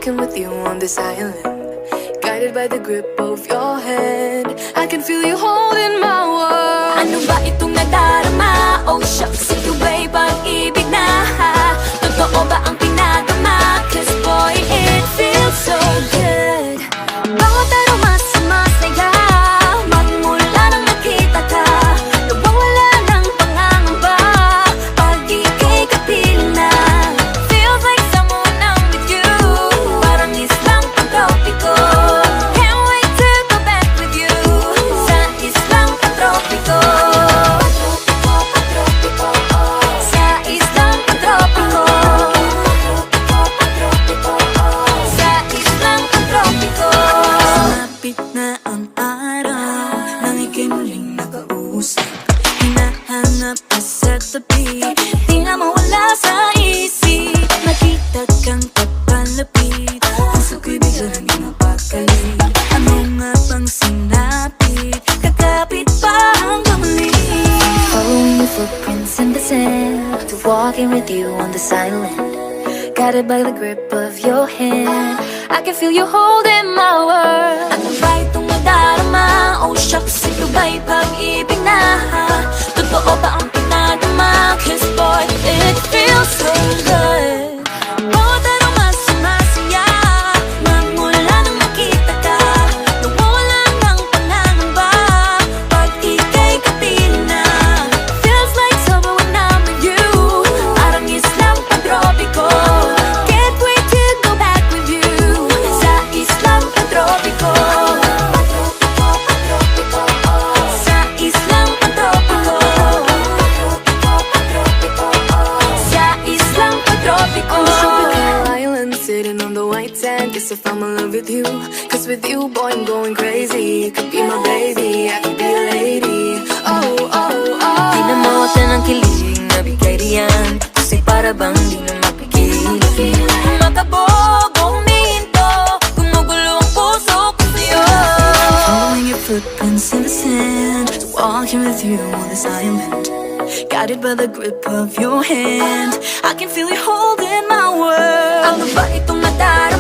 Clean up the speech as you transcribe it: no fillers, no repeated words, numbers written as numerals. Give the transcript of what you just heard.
walking with you on this island, guided by the grip of your hand. I can feel you holding my world. Ano ba itong nadarama? Oh shucks, ito ba'y pag-ibig na? Totoo ba ang pinagama? Cause boy, it feels so good. Bawat aroma sumasaya, magmula nang nakita ka. Nawawala ng pangangamba pag ika'y kapiling na. Feels like someone I'm with you, parang islang pantropiko. Can't wait to go back with you sa islang pantropiko. Sa islang pantropiko. Sa islang pantropiko. Sumapit na ang araw nang ika'y muling nakausap. Hinahanap ka sa tabi, di na mawala sa isip. Nakita kang papalapit, puso ko'y bigla naging mapakalit. Ano nga bang sinapit? Kakapit pa hanggang muli. Following your footprints in the sand, to walking with you on this island, guided by the grip of your hand. I can feel you holding my world. Ano ba itong nadarama? Oh shucks, ito ba'y pag-ibig na? Totoo ba ang pinagama? Cause boy, it feels so good. Bawat aroma sumasaya, magmula nang nakita ka. Nawawala ng pangangamba pag ika'y kapiling na. Feels like summer when I'm with you, parang islang pantropiko. Can't wait to go back with you sa islang pantropiko. Sa islang pantropiko. Sa islang pantropiko. Tropical island sitting on the white sand. Guess if I'm in love with you, cause with you, boy, I'm going crazy. You could be my baby, I could be a lady. Oh, oh, oh. Di na mawala ng kilig na bigay riyan, kasi para bang di na mapigil. Makabog o huminto, gumugulo ang puso ko sa'yo. Following your footprints in the sand, walking with you on this island, guided by the grip of your hand. I can feel you holding my world. Ano ba itong nadarama?